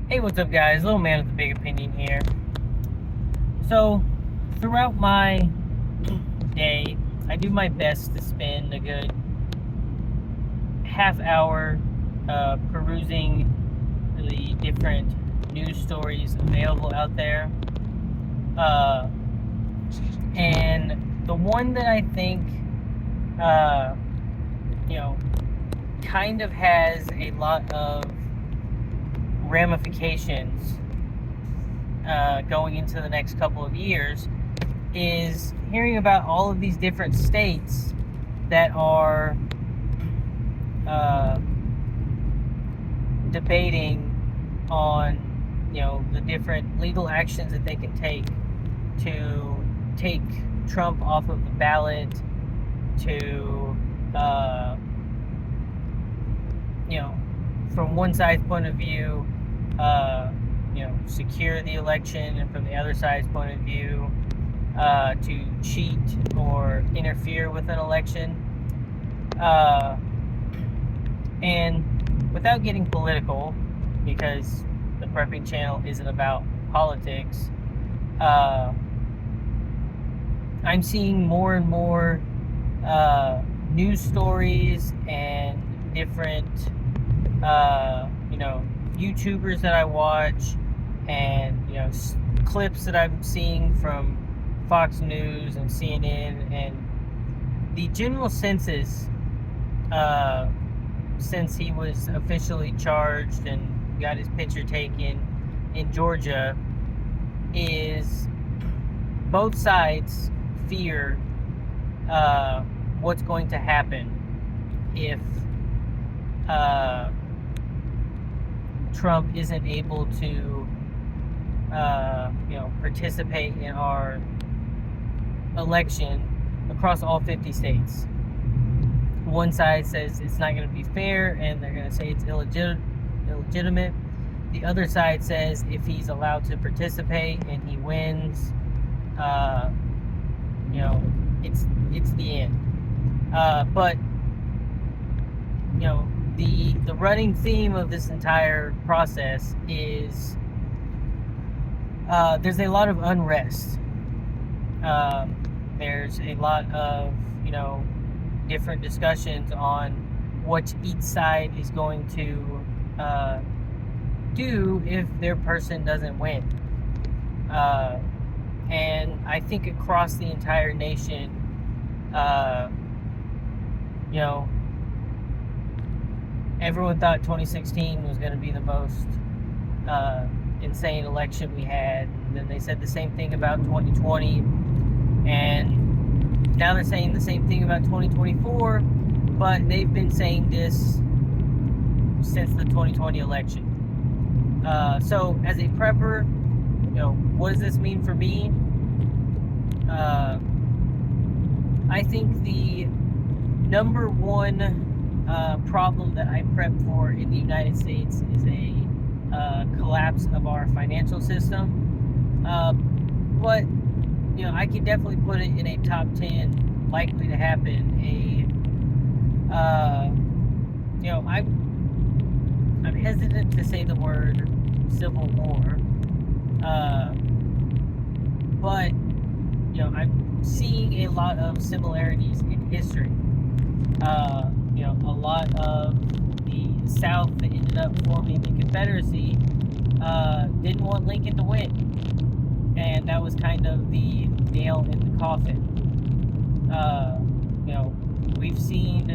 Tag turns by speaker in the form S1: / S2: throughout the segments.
S1: Hey, what's up, guys? Little man with a big opinion here. So, throughout my day, I do my best to spend a good half hour perusing the different news stories available out there. Uh, and the one that I think, uh, you know, kind of has a lot of ramifications going into the next couple of years is hearing about all of these different states that are uh, debating on, the different legal actions that they can take Trump off of the ballot, to, uh, you know, from one side's point of view, secure the election, and from the other side's point of view, to cheat or interfere with an election. And without getting political, because the prepping channel isn't about politics, I'm seeing more and more news stories and different, YouTubers that I watch, and clips that I'm seeing from Fox News and CNN, and the general census, since he was officially charged and got his picture taken in Georgia, is both sides fear what's going to happen if Trump isn't able to, participate in our election across all 50 states. One side says it's not going to be fair, and they're going to say it's illegitimate. The other side says if he's allowed to participate and he wins, it's the end. But the running theme of this entire process is, there's a lot of unrest. There's a lot of different discussions on what each side is going to do if their person doesn't win. And I think across the entire nation, everyone thought 2016 was going to be the most insane election we had. And then they said the same thing about 2020. And now they're saying the same thing about 2024. But they've been saying this since the 2020 election. So as a prepper, what does this mean for me? I think the number one problem that I prep for in the United States is a collapse of our financial system. But I could definitely put it in a top 10 likely to happen. I'm hesitant to say the word civil war, but I'm seeing a lot of similarities in history. A lot of the South that ended up forming the Confederacy didn't want Lincoln to win, and that was kind of the nail in the coffin. We've seen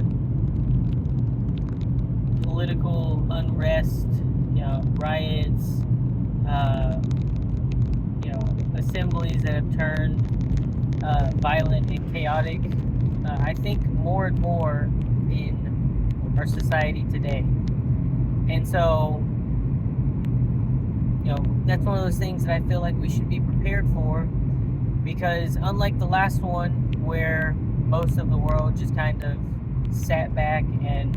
S1: political unrest, riots, assemblies that have turned violent and chaotic. I think more and more in our society today. And so, that's one of those things that I feel like we should be prepared for, because unlike the last one, where most of the world just kind of sat back and,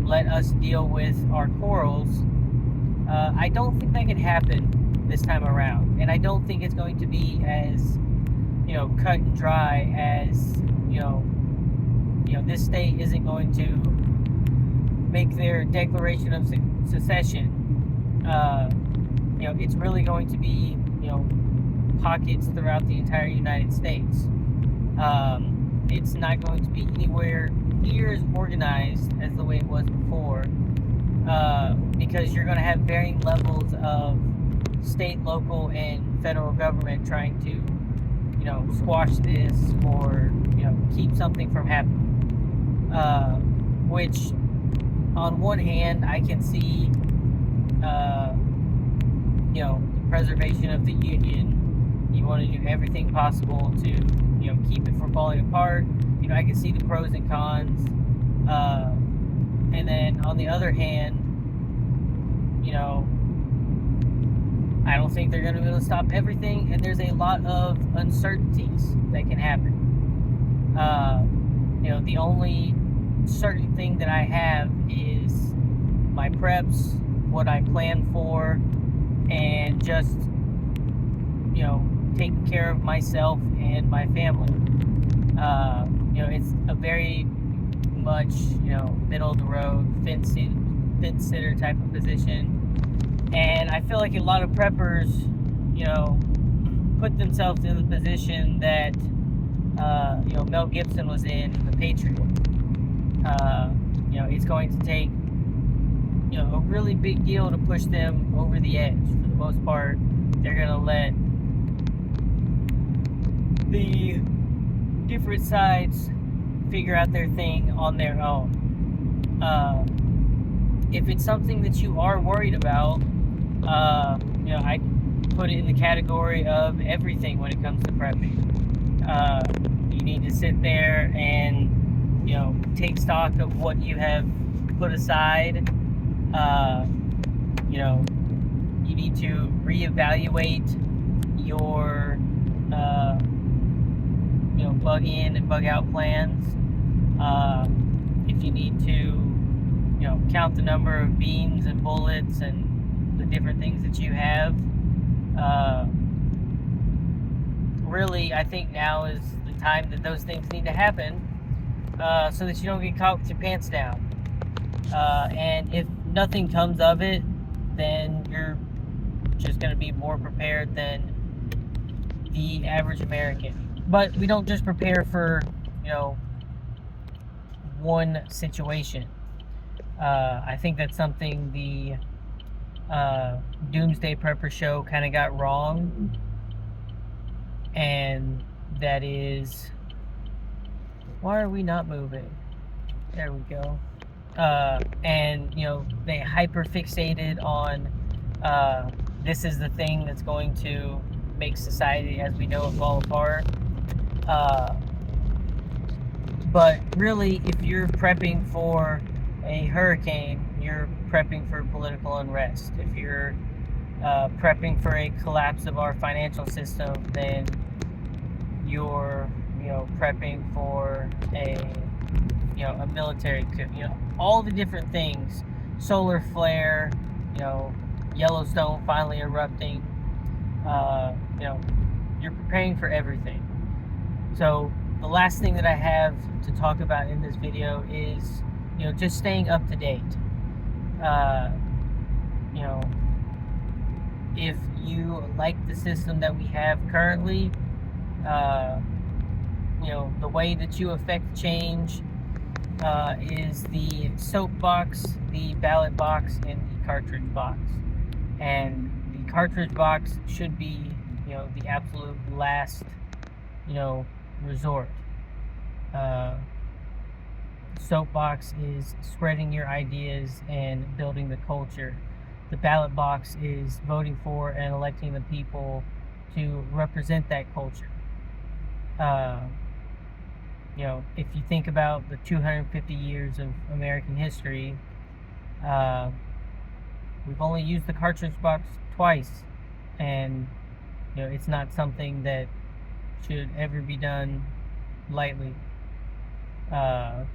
S1: let us deal with our quarrels, I don't think that could happen this time around. And I don't think it's going to be as, cut and dry as, this state isn't going to make their declaration of secession It's really going to be, pockets throughout the entire United States. It's not going to be anywhere near as organized as the way it was before, because you're going to have varying levels of state, local, and federal government trying to, squash this or, keep something from happening. Which, on one hand, I can see, the preservation of the Union. You want to do everything possible to, keep it from falling apart. I can see the pros and cons. And then on the other hand, I don't think they're going to be able to stop everything, and there's a lot of uncertainties that can happen. The only certain thing that I have is my preps, what I plan for, and just, taking care of myself and my family. It's a very much, middle of the road, fence sitter type of position. And I feel like a lot of preppers, put themselves in the position that, Mel Gibson was in The Patriot. It's going to take, a really big deal to push them over the edge. For the most part, they're going to let the different sides figure out their thing on their own. If it's something that you are worried about, I put it in the category of everything when it comes to prepping. You need to sit there and, take stock of what you have put aside. You need to reevaluate your, bug in and bug out plans. If you need to, count the number of beans and bullets and the different things that you have. Really, I think now is the time that those things need to happen, so that you don't get caught with your pants down. And if nothing comes of it, then you're just going to be more prepared than the average American. But we don't just prepare for, one situation. I think that's something the Doomsday Prepper show kind of got wrong, and that is, why are we not moving? There we go. And they hyper fixated on, this is the thing that's going to make society as we know it fall apart. But really, if you're prepping for a hurricane, you're prepping for political unrest. If you're prepping for a collapse of our financial system, then you're, prepping for a military coup. All the different things. Solar flare, Yellowstone finally erupting. You're preparing for everything. So the last thing that I have to talk about in this video is, just staying up to date. If you like the system that we have currently, the way that you affect change is the soap box, the ballot box, and the cartridge box. And the cartridge box should be, the absolute last, resort. Soapbox is spreading your ideas and building the culture. The ballot box is voting for and electing the people to represent that culture. If you think about the 250 years of American history, we've only used the cartridge box twice, and it's not something that should ever be done lightly. I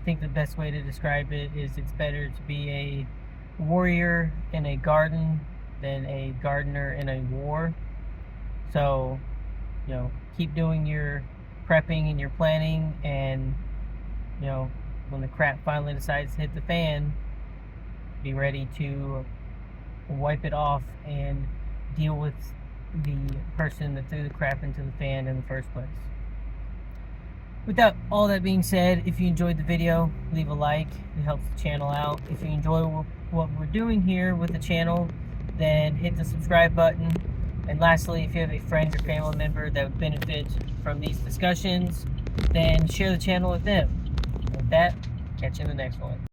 S1: think the best way to describe it is it's better to be a warrior in a garden than a gardener in a war. So, keep doing your prepping and your planning, and when the crap finally decides to hit the fan, be ready to wipe it off and deal with the person that threw the crap into the fan in the first place. With all that being said, if you enjoyed the video, leave a like. It helps the channel out. If you enjoy what we're doing here with the channel, then hit the subscribe button. And lastly, if you have a friend or family member that would benefit from these discussions, then share the channel with them. With that, catch you in the next one.